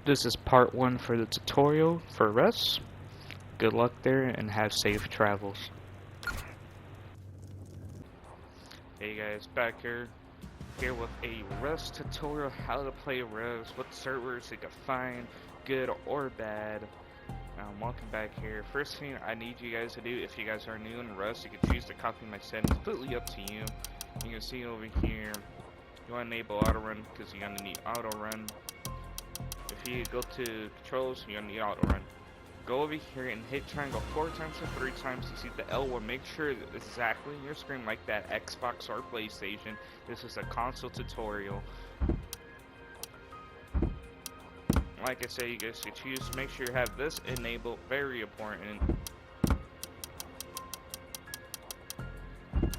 This is part 1 for the tutorial for Rust. Good luck there and have safe travels. Hey guys, back here with a Rust tutorial, how to play Rust, what servers you can find, good or bad. Welcome back here. First thing I need you guys to do, if you guys are new in Rust, you can choose to copy my settings, completely up to you. You can see over here, you want to enable auto run because you're going to need auto run. If you go to controls, you're going to need auto run. Go over here and hit triangle 4 times or 3 times. You see the L1. Make sure it's exactly in your screen like that Xbox or PlayStation. This is a console tutorial. Like I say, you guys should choose. Make sure you have this enabled. Very important.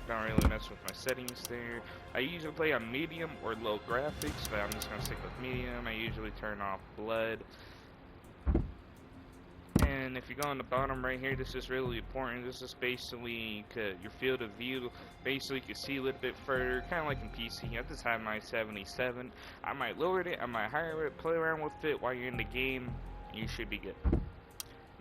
Don't really mess with my settings there. I usually play on medium or low graphics, but I'm just going to stick with medium. I usually turn off blood. And if you go on the bottom right here, this is really important. This is basically your field of view. Basically, you can see a little bit further, kind of like in PC. At this time, my 77. I might lower it, I might higher it, play around with it while you're in the game. You should be good.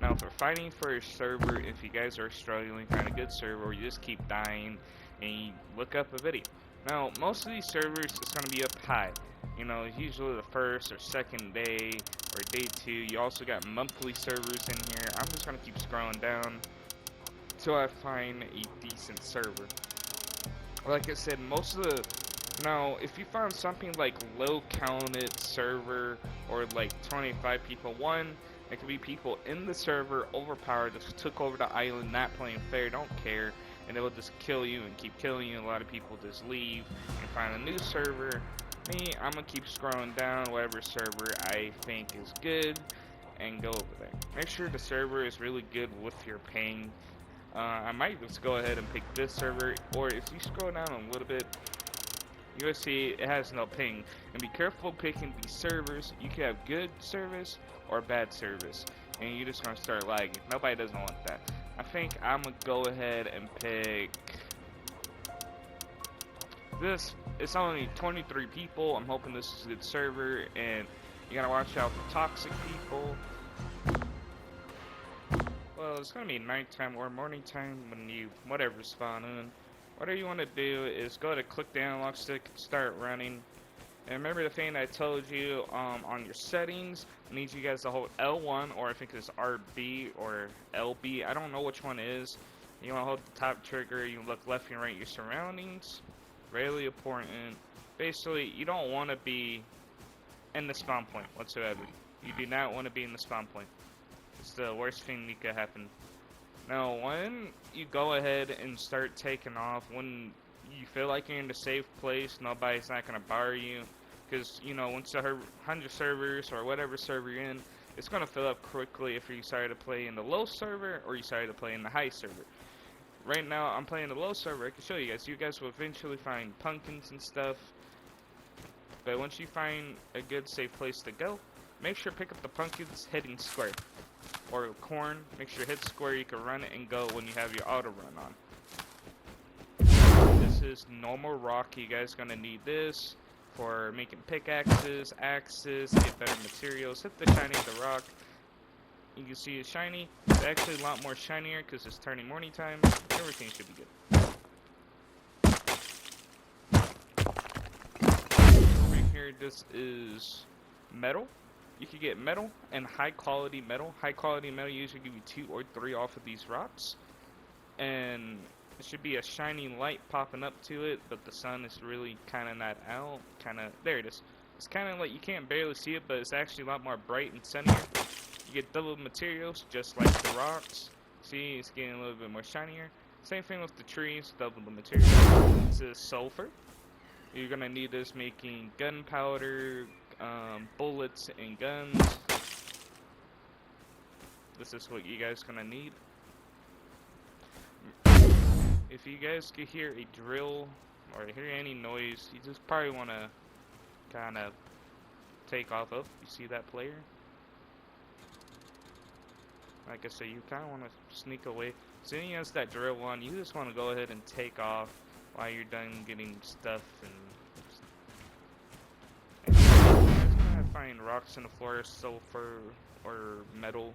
Now, for fighting for a server, if you guys are struggling, find a good server, or you just keep dying, and you look up a video. Now, most of these servers, it's going to be up high. You know, usually the first or second day, or day 2. You also got monthly servers in here. I'm just going to keep scrolling down until I find a decent server. Like I said, most of the... Now, if you find something like low counted server, or like 25 people, one, it could be people in the server overpowered, just took over the island, not playing fair, don't care, and it will just kill you and keep killing you. A lot of people just leave and find a new server. Me, I'm gonna keep scrolling down whatever server I think is good and go over there. Make sure the server is really good with your ping. I might just go ahead and pick this server, or if you scroll down a little bit, you'll see it has no ping. And be careful picking these servers. You can have good service or bad service, and you're just gonna start lagging. Nobody doesn't want that. I think I'm gonna go ahead and pick this. It's only 23 people. I'm hoping this is a good server, and you gotta watch out for toxic people. Well, it's gonna be nighttime or morning time when you whatever spawn in. Whatever you want to do is go to click the analog stick and start running. And remember the thing I told you on your settings. I need you guys to hold L1, or I think it's RB or LB. I don't know which one it is. You want to hold the top trigger. You look left and right your surroundings. Really important. Basically, you don't want to be in the spawn point whatsoever. You do not want to be in the spawn point. It's the worst thing that could happen. Now, when you go ahead and start taking off, when you feel like you're in a safe place, nobody's not going to bar you. Because, you know, once 100 servers or whatever server you're in, it's going to fill up quickly if you decided to play in the low server or you decided to play in the high server. Right now, I'm playing the low server. I can show you guys. You guys will eventually find pumpkins and stuff. But once you find a good, safe place to go, make sure to pick up the pumpkins heading square. Or corn. Make sure to hit square. You can run it and go when you have your auto run on. This is normal rock. You guys gonna need this for making pickaxes, axes, get better materials. Hit the shiny of the rock. You can see it's shiny. It's actually a lot more shinier because it's turning morning time. Everything should be good. Over here, this is metal. You can get metal and high quality metal. High quality metal usually give you 2 or 3 off of these rocks. And it should be a shining light popping up to it, but the sun is really kind of not out. There it is. It's kind of like you can't barely see it, but it's actually a lot more bright and sunnier. You get double materials, just like the rocks. See, it's getting a little bit more shinier. Same thing with the trees, double the materials. This is sulfur. You're gonna need this making gunpowder, bullets, and guns. This is what you guys gonna need. If you guys could hear a drill or hear any noise, you just probably wanna kind of take off up. You see that player? Like I say, you kind of want to sneak away. As soon as he has that drill on, you just want to go ahead and take off while you're done getting stuff and find rocks in the floor, sulfur or metal,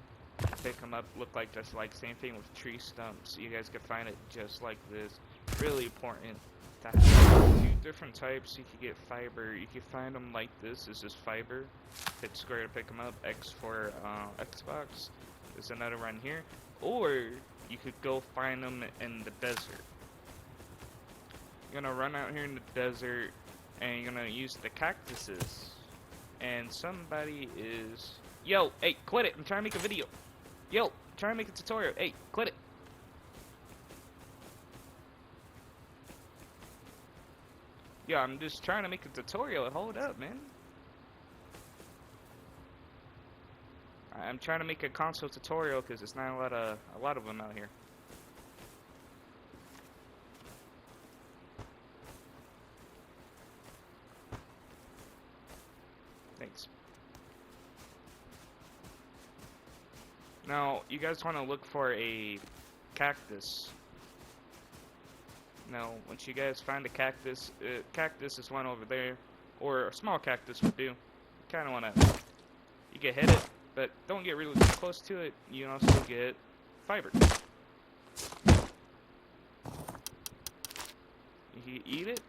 pick them up, look like just like same thing with tree stumps. You guys can find it just like this. Really important to have two different types. You can get fiber. You can find them like this. This is fiber. Hit square to pick them up. X for Xbox. There's another one here. Or you could go find them in the desert. You're gonna run out here in the desert and you're gonna use the cactuses. And somebody is... Yo, hey, quit it. I'm trying to make a video. Yo, I'm trying to make a tutorial. Hey, quit it. Yo, I'm just trying to make a tutorial. Hold up, man. I'm trying to make a console tutorial because there's not a lot of them out here. Thanks. Now, you guys want to look for a cactus. Now, once you guys find a cactus, cactus is one over there, or a small cactus would do. You kind of want to, you can hit it, but don't get really close to it. You can also get fiber. You can eat it,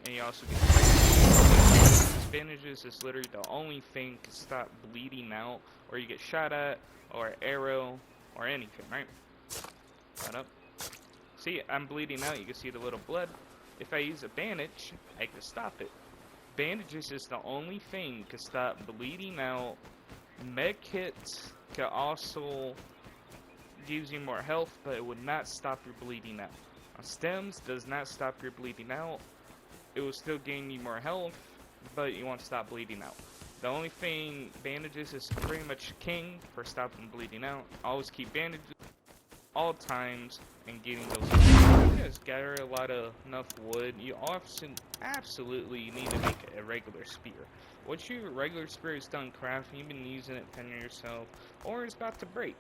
and you also get fiber. Bandages is literally the only thing to stop bleeding out, or you get shot at, or an arrow, or anything, right? Shut up. See, I'm bleeding out. You can see the little blood. If I use a bandage, I can stop it. Bandages is the only thing to stop bleeding out. Med kits can also give you more health, but it would not stop your bleeding out. Stems does not stop your bleeding out. It will still gain you more health, but you won't stop bleeding out. The only thing, bandages is pretty much king for stopping bleeding out. Always keep bandages all times and getting those. You guys gather a lot of enough wood. You absolutely need to make a regular spear. Once your regular spear is done crafting, you've been using it, fending yourself, or it's about to break.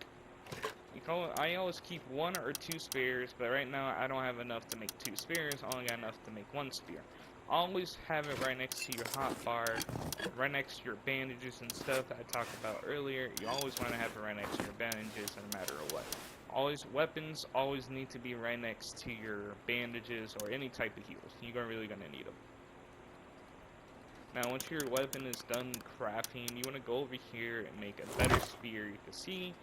I always keep one or two spears, but right now I don't have enough to make two spears. I only got enough to make one spear. Always have it right next to your hotbar, right next to your bandages and stuff that I talked about earlier. You always want to have it right next to your bandages no matter what. Always, weapons always need to be right next to your bandages or any type of heals. You're really going to need them. Now, once your weapon is done crafting, you want to go over here and make a better spear you can see.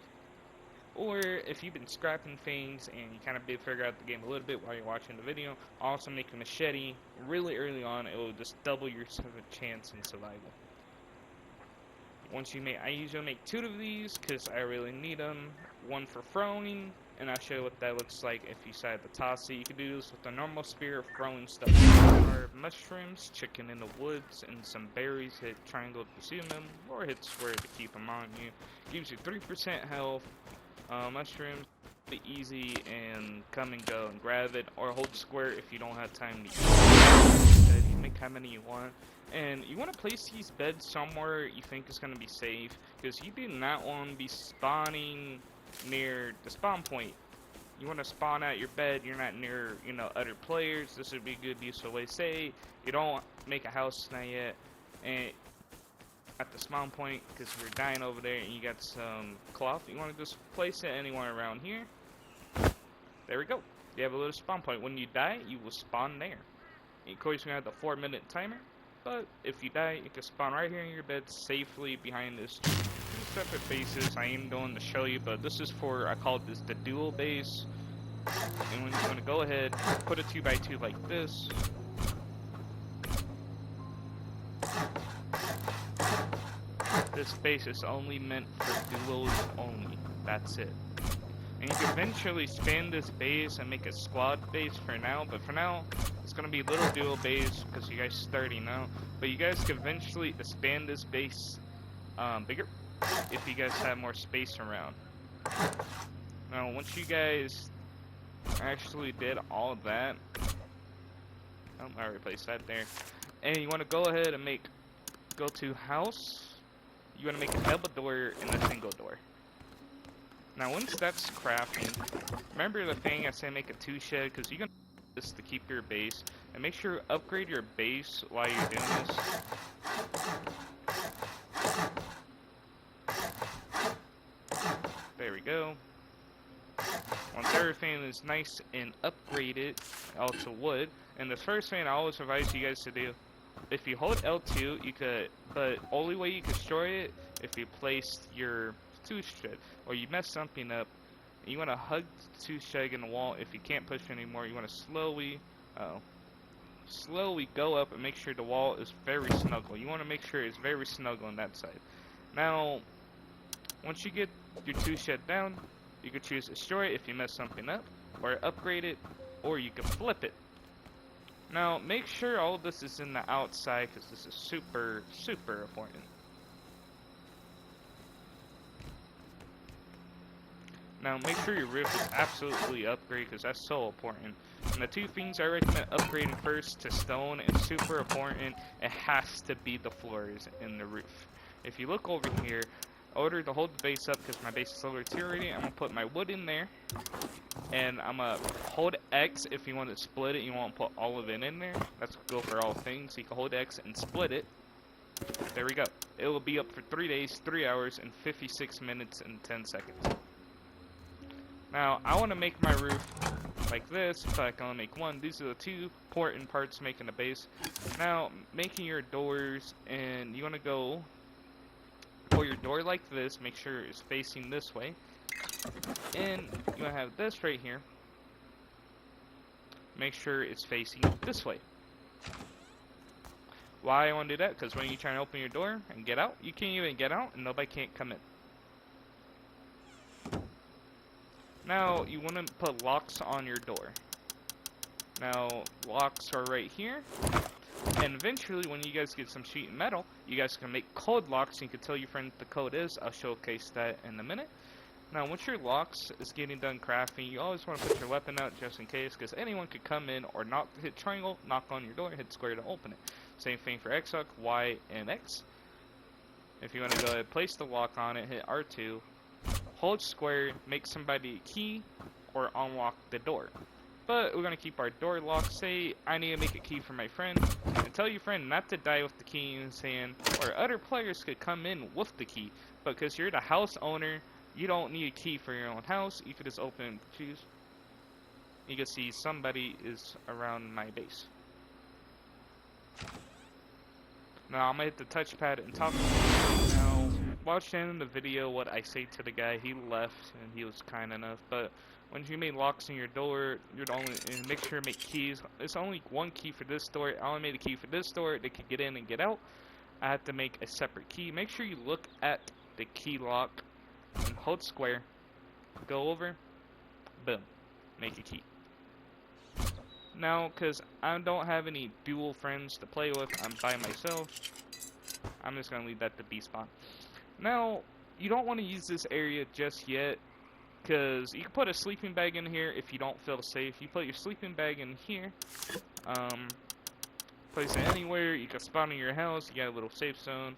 Or if you've been scrapping things and you kind of did figure out the game a little bit while you're watching the video, also make a machete really early on. It will just double your chance in survival. Once you make, I usually make 2 of these because I really need them. One for throwing, and I'll show you what that looks like if you decide to toss it. You can do this with a normal spear of throwing stuff. Or mushrooms, chicken in the woods, and some berries. Hit triangle to consume them, or hit square to keep them on you. Gives you 3% health. Mushrooms, be easy and come and go and grab it, or hold square if you don't have time to use it. You make how many you want. And you want to place these beds somewhere you think is going to be safe, because you do not want to be spawning near the spawn point. You want to spawn at your bed, you're not near, other players. This would be a good use of way. Say you don't make a house tonight yet, and at the spawn point, because you're dying over there and you got some cloth, you want to just place it anywhere around here. There we go. You have a little spawn point. When you die, you will spawn there. And of course, you're going to have the 4-minute timer. But if you die, you can spawn right here in your bed safely behind this. 2 separate bases. I am going to show you, but this is for, I call this the dual base. And when you want to go ahead, put a 2x2 like this. This base is only meant for duos only. That's it. And you can eventually expand this base and make a squad base for now, but for now, it's going to be a little duo base because you guys starting out. But you guys can eventually expand this base bigger if you guys have more space around. Now, once you guys actually did all of that, I replaced that there, and you want to go ahead and go to house. You want to make a double door and a single door. Now, once that's crafting, remember the thing I said, make a 2 shed, because you're going to do this to keep your base. And make sure you upgrade your base while you're doing this. go. Once everything is nice and upgraded out to wood, and the first thing I always advise you guys to do, if you hold L2, you could, but only way you can destroy it if you place your tooth shed, or you mess something up, and you want to hug the tooth shed in the wall. If you can't push anymore, you want to slowly go up and make sure the wall is very snuggle. You want to make sure it's very snuggle on that side. Now, once you get your tooth shed down, you can choose destroy it if you mess something up, or upgrade it, or you can flip it. Now, make sure all of this is in the outside, because this is super, super important. Now, make sure your roof is absolutely upgraded, because that's so important. And the two things I recommend upgrading first to stone is super important. It has to be the floors in the roof. If you look over here, in order to hold the base up, because my base is so deteriorating, I'm going to put my wood in there. And I'm going to hold X if you want to split it. You want to put all of it in there. That's go for all things. So you can hold X and split it. There we go. It will be up for 3 days, 3 hours, and 56 minutes and 10 seconds. Now, I want to make my roof like this, but I can only make one. These are the two important parts making the base. Now, making your doors, and you want to go for your door like this. Make sure it's facing this way. And you want to have this right here. Make sure it's facing this way. Why I want to do that? Because when you try to open your door and get out, you can't even get out, and nobody can't come in. Now, you want to put locks on your door. Now, locks are right here. And eventually, when you guys get some sheet metal, you guys can make code locks. You can tell your friend what the code is. I'll showcase that in a minute. Now, once your locks is getting done crafting, you always want to put your weapon out just in case, because anyone could come in or not hit triangle, knock on your door, hit square to open it. Same thing for X hook, Y, and X. If you want to go ahead and place the lock on it, hit R2. Hold square, make somebody a key, or unlock the door. But we're going to keep our door locked. Say, I need to make a key for my friend. And tell your friend not to die with the key in his hand. Or other players could come in with the key. But because you're the house owner, you don't need a key for your own house. You could just open and choose. You can see somebody is around my base. Now I'm going to hit the touchpad and talk to him. Now, watch the end of the video what I say to the guy. He left and he was kind enough. But when you make locks in your door, you'd only and make sure to make keys. It's only one key for this door. I only made a key for this door. They could get in and get out. I have to make a separate key. Make sure you look at the key lock and hold square. Go over. Boom. Make a key. Now, because I don't have any dual friends to play with, I'm by myself. I'm just going to leave that to B-spawn. Now, you don't want to use this area just yet, because you can put a sleeping bag in here if you don't feel safe. You put your sleeping bag in here, place it anywhere. You can spawn in your house. You got a little safe zone.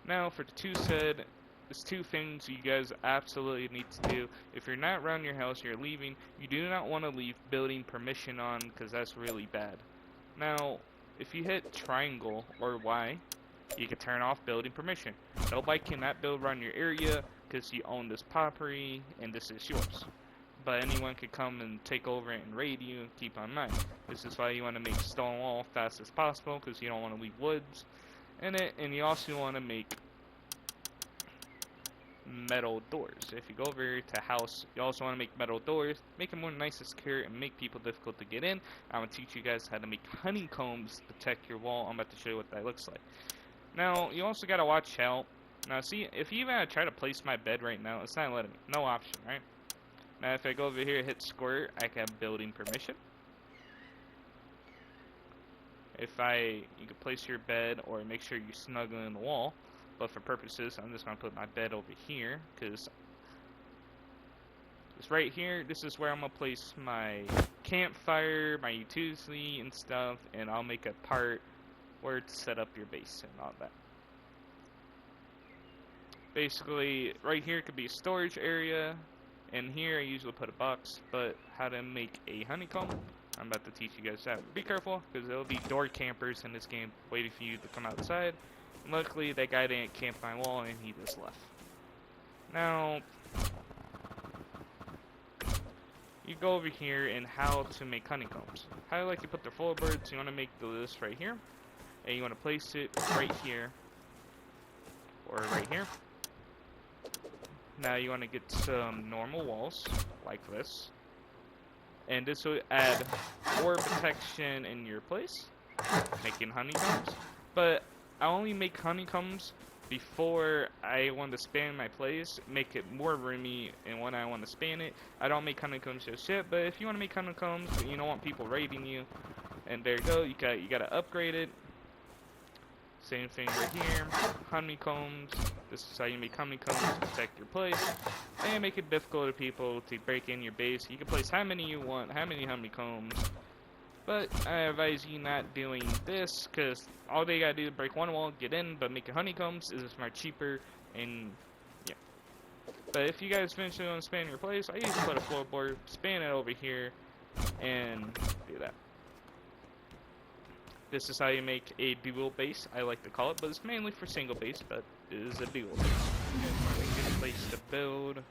Now, for the two said, there's two things you guys absolutely need to do. If you're not around your house, you're leaving, you do not want to leave building permission on, because that's really bad. Now, if you hit triangle or Y, you can turn off building permission. Nobody cannot build around your area because you own this property and this is yours. But anyone could come and take over it and raid you. Keep on mind. This is why you want to make stone wall fast as possible, because you don't want to leave woods in it, and you also want to make metal doors. If you go over here to house, you also want to make metal doors, make them more nice and secure, and make people difficult to get in. I'm going to teach you guys how to make honeycombs to protect your wall. I'm about to show you what that looks like. Now, you also got to watch out. Now, see, if you even try to place my bed right now, it's not letting me. No option, right? Now, if I go over here, hit square, I can have building permission. You can place your bed or make sure you snuggle in the wall. But for purposes, I'm just going to put my bed over here, because it's right here. This is where I'm going to place my campfire, my utility and stuff, and I'll make a part where to set up your base and all that. Basically, right here could be a storage area, and here I usually put a box, but how to make a honeycomb, I'm about to teach you guys that. Be careful, because there'll be door campers in this game waiting for you to come outside. Luckily, that guy didn't camp my wall, and he just left. Now, you go over here and how to make honeycombs. How you like to put the full birds, you want to make this right here, and you want to place it right here, or right here. Now you want to get some normal walls, like this, and this will add more protection in your place, making honeycombs. But I only make honeycombs before I want to span my place, make it more roomy, and when I want to span it, I don't make honeycombs just yet. But if you want to make honeycombs, but you don't want people raiding you, and there you go, you gotta upgrade it. Same thing right here, honeycombs. This is how you make honeycombs to protect your place, and make it difficult for people to break in your base. You can place how many you want, how many honeycombs. But I advise you not doing this, because all they gotta do is break one wall, get in, but making honeycombs is much cheaper, and yeah. But if you guys eventually want to span your place, I usually put a floorboard, span it over here, and do that. This is how you make a dual base, I like to call it, but it's mainly for single base, but it is a dual base. Good place to build.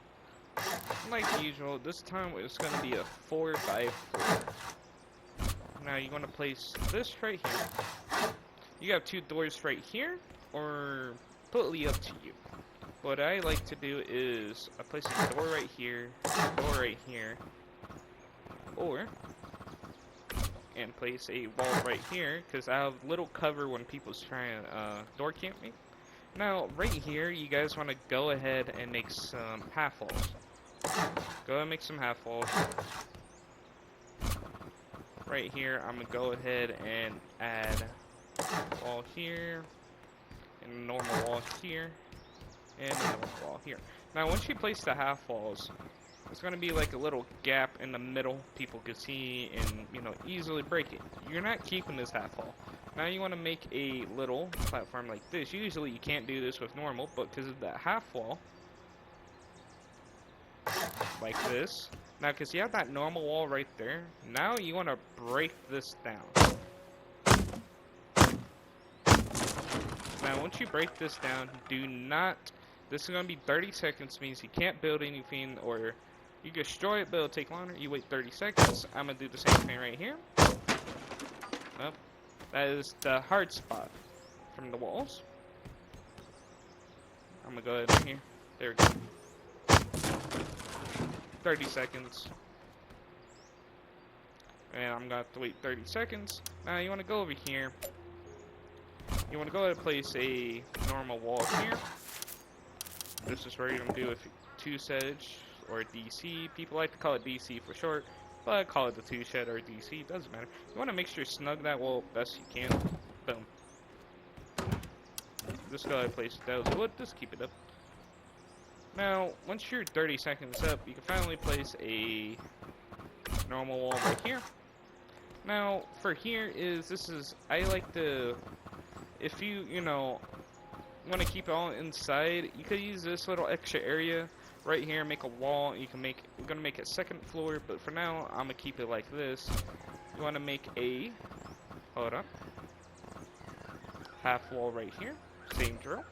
Like usual, this time it's going to be a 4x4. Now you want to place this right here. You have two doors right here, or totally up to you. What I like to do is I place a door right here, or and place a wall right here, because I have little cover when people's trying to door camp me. Now right here, you guys want to go ahead and make some half walls. Go ahead and make some half walls. Right here, I'm gonna go ahead and add a wall here, and a normal wall here, and a normal wall here. Now, once you place the half walls, there's gonna be like a little gap in the middle people can see and, you know, easily break it. You're not keeping this half wall. Now you want to make a little platform like this. Usually you can't do this with normal, but because of that half wall, like this. Now, because you have that normal wall right there, now you want to break this down. Now, once you break this down, do not, this is going to be 30 seconds, means you can't build anything, or you destroy it, but it'll take longer. You wait 30 seconds. I'm going to do the same thing right here. Well, that is the hard spot from the walls. I'm going to go ahead in here. There we go. 30 seconds. And I'm going to have to wait 30 seconds. Now you want to go over here. You want to go ahead and place a normal wall here. This is where you're going to do a 2-sedge or DC. People like to call it DC for short, but I call it the 2-shed or DC. Doesn't matter. You want to make sure you snug that wall best you can. Boom. Just go ahead and place those wood. Just keep it up. Now, once you're 30 seconds up, you can finally place a normal wall right here. Now, for here I like to, if you know, want to keep it all inside, you could use this little extra area right here, make a wall. You can make, we're going to make a second floor, but for now, I'm going to keep it like this. You want to make a, hold up, half wall right here, same drill.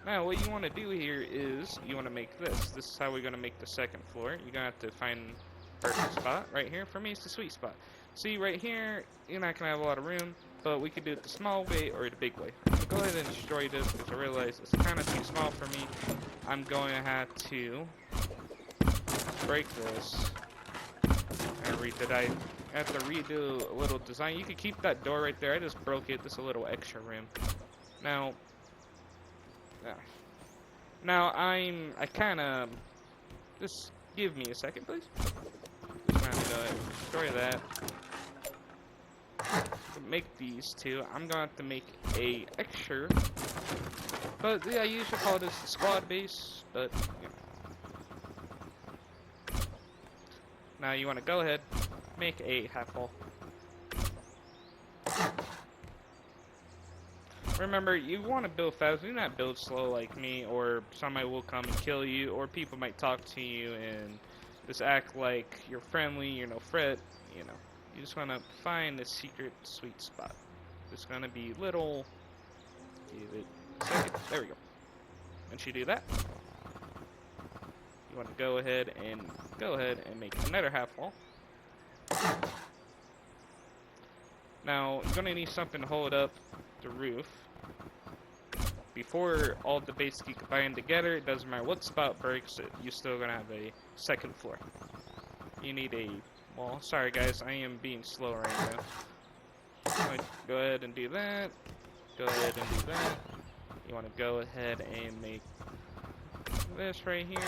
Now, what you want to do here is, you want to make this. This is how we're going to make the second floor. You're going to have to find the perfect spot. Right here, for me, it's the sweet spot. See, right here, you're not going to have a lot of room, but we could do it the small way or the big way. I'm going to go ahead and destroy this, because I realize it's kind of too small for me. I'm going to have to break this and I have to redo a little design. You could keep that door right there. I just broke it. Just a little extra room. Now, I kind of, just give me a second, please. Just kind of go ahead and destroy that. To make these two, I'm going to have to make a extra, but yeah, I usually call this the squad base, but, you know. Now you want to go ahead, make a half wall. Remember, you want to build fast, do not build slow like me, or somebody will come and kill you, or people might talk to you and just act like you're friendly, you're no threat, you know. You just want to find the secret sweet spot. It's going to be little, give it a second, there we go. Once you do that, you want to go ahead and make another half wall. Now, you're going to need something to hold up the roof. Before all the basically combine together, it doesn't matter what spot breaks, you're still going to have a second floor. You need a wall. Sorry guys, I am being slow right now. Go ahead and do that. Go ahead and do that. You want to go ahead and make this right here.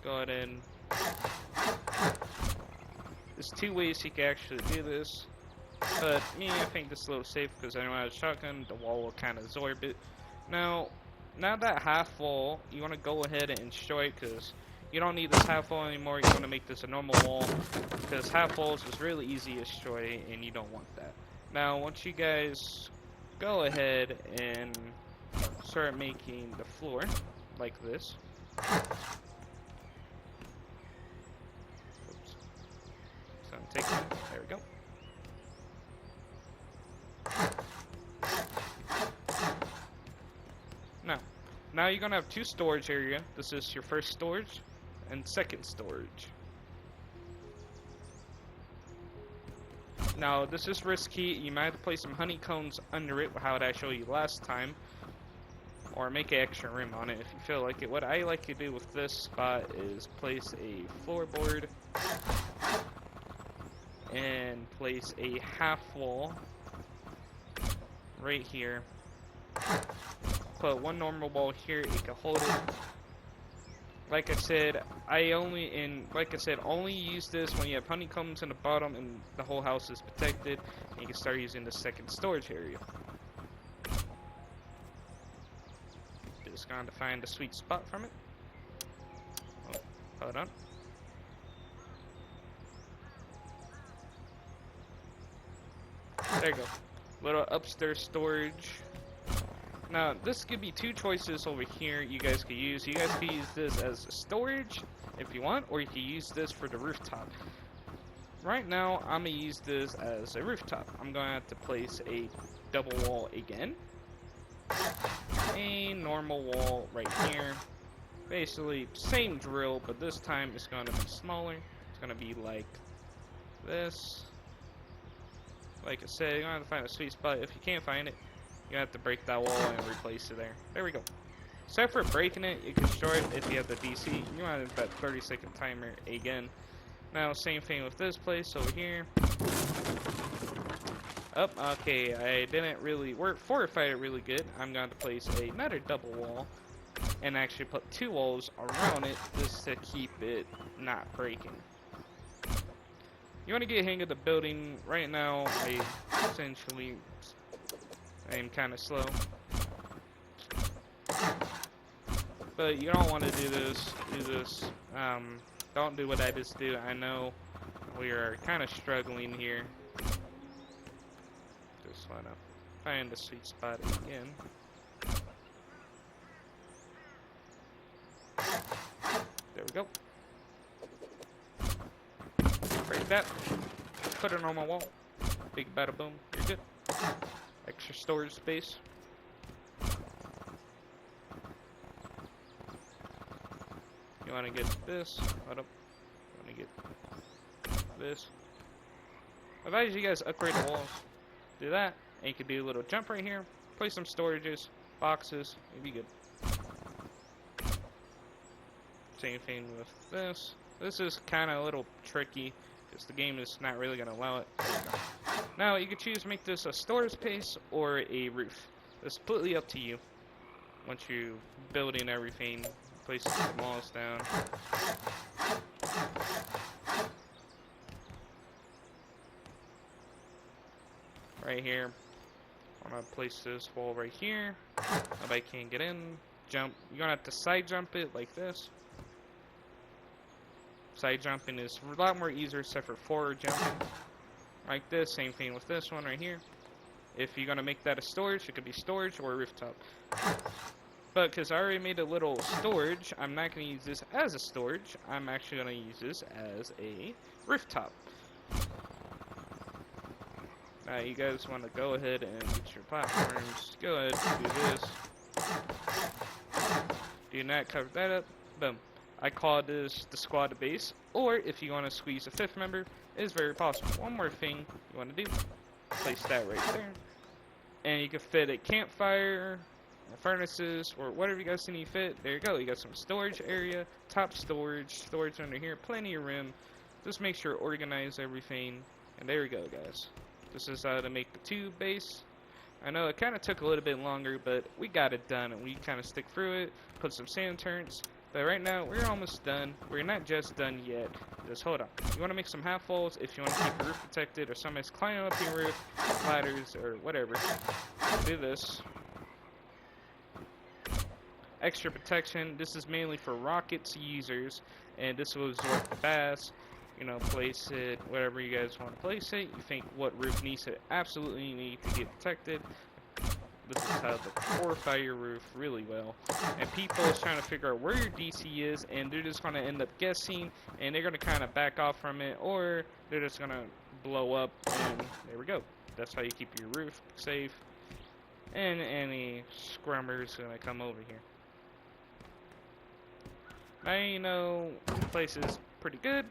Go ahead and... There's two ways you can actually do this. But me, I think this is a little safe because I know I have a shotgun, the wall will kind of absorb it. Now that half wall, you want to go ahead and destroy it because you don't need this half wall anymore. You want to make this a normal wall because half walls is really easy to destroy and you don't want that. Now, once you guys go ahead and start making the floor like this. Oops. So I'm taking it. There we go. Now you're gonna have two storage area. This is your first storage and second storage. Now this is risky. You might have to place some honeycombs under it, how I showed you last time, or make an extra room on it if you feel like it. What I like to do with this spot is place a floorboard and place a half wall right here. Put one normal wall here, it can hold it. Like I said, only use this when you have honeycombs in the bottom and the whole house is protected, and you can start using the second storage area. Just going to find a sweet spot from it. Oh, hold on. There you go. Little upstairs storage. Now, this could be two choices over here you guys could use. You guys could use this as storage if you want, or you could use this for the rooftop. Right now, I'm going to use this as a rooftop. I'm going to have to place a double wall again. A normal wall right here. Basically, same drill, but this time it's going to be smaller. It's going to be like this. Like I said, you're going to have to find a sweet spot. If you can't find it, you have to break that wall and replace it there. There we go. Except for breaking it, you can destroy it if you have the DC. You want to have that 30-second timer again. Now, same thing with this place over here. Oh, okay, I didn't really fortify it really good. I'm going to place another double wall and actually put two walls around it just to keep it not breaking. You want to get a hang of the building. Right now, I am kind of slow. But you don't want to do this. Don't do what I just do. I know we are kind of struggling here. Just want to find the sweet spot again. There we go. Break that. Put a normal wall. Big bada boom. You're good. Extra storage space. You want to get this. Hold up. You want to get this. I advise you guys upgrade the walls. Do that, and you can do a little jump right here. Place some storages, boxes. You'll be good. Same thing with this. This is kind of a little tricky because the game is not really going to allow it. Now you can choose to make this a storage space or a roof. It's completely up to you. Once you build in everything, place the walls down. Right here, I'm gonna place this wall right here. Nobody can get in. Jump. You're gonna have to side jump it like this. Side jumping is a lot more easier except for forward jumping. Like this, same thing with this one right here. If you're gonna make that a storage, it could be storage or a rooftop. But because I already made a little storage, I'm not gonna use this as a storage. I'm actually gonna use this as a rooftop. Now you guys want to go ahead and get your platforms. Go ahead and do this. Do not cover that up. Boom. I call this the squad base, or if you want to squeeze a fifth member, it's very possible. One more thing you want to do, place that right there, and you can fit a campfire, furnaces, or whatever you guys need fit. There you go. You got some storage area, top storage under here, plenty of room. Just make sure organize everything, and there you go, guys. This is how to make the tube base. I know it kind of took a little bit longer, but we got it done, and we kind of stick through it, put some sand turns. But right now, we're almost done. We're not just done yet. Just hold on. You want to make some half walls if you want to keep your roof protected, or somebody's climbing up your roof, ladders, or whatever. Do this. Extra protection. This is mainly for rockets users, and this will absorb the bass. You know, place it wherever you guys want to place it. You think what roof needs to absolutely need to get protected. This is how to fortify your roof really well. And people is trying to figure out where your DC is, and they're just going to end up guessing, and they're going to kind of back off from it, or they're just going to blow up, and there we go. That's how you keep your roof safe. And any scrummers going to come over here. Now you know the place is pretty good.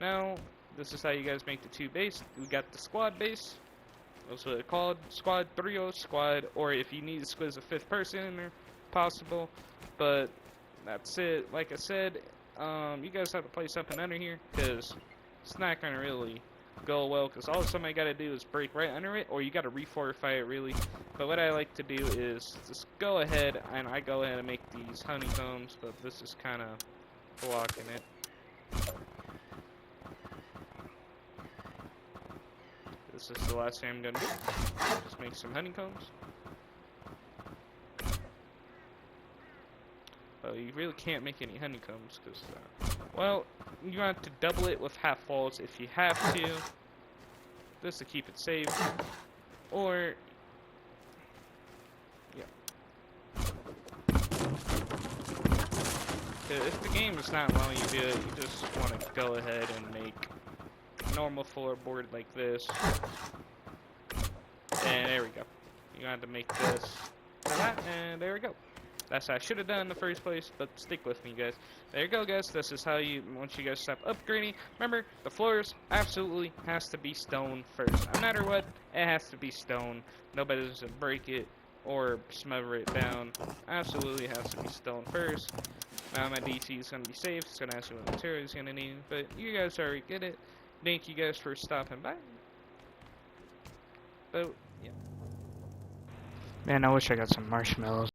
Now, this is how you guys make the two base. We got the squad base. That's what it's called. Squad, trio, squad, or if you need to squeeze a fifth person in there, possible. But that's it. Like I said, you guys have to place up and under here, because it's not going to really go well, because all somebody got to do is break right under it, or you got to refortify it really. But what I like to do is just go ahead, and I go ahead and make these honeycombs, but this is kind of blocking it. This is the last thing I'm going to do. Just make some honeycombs. Well, you really can't make any honeycombs because, well, you want to double it with half walls if you have to, just to keep it safe. Or, yeah. If the game is not allowing you to do it, you just want to go ahead and make normal floorboard like this, and there we go. You have to make this to that, and there we go. That's what I should have done in the first place, but stick with me, guys. There you go, guys. This is how you, once you guys stop upgrading, remember, the floors absolutely has to be stone first. No matter what, it has to be stone. Nobody doesn't break it or smother it down. Absolutely has to be stone first. Now my DC is going to be safe. It's going to ask you what material it's going to need, but you guys already get it. Thank you guys for stopping by. But, yeah. Man, I wish I got some marshmallows.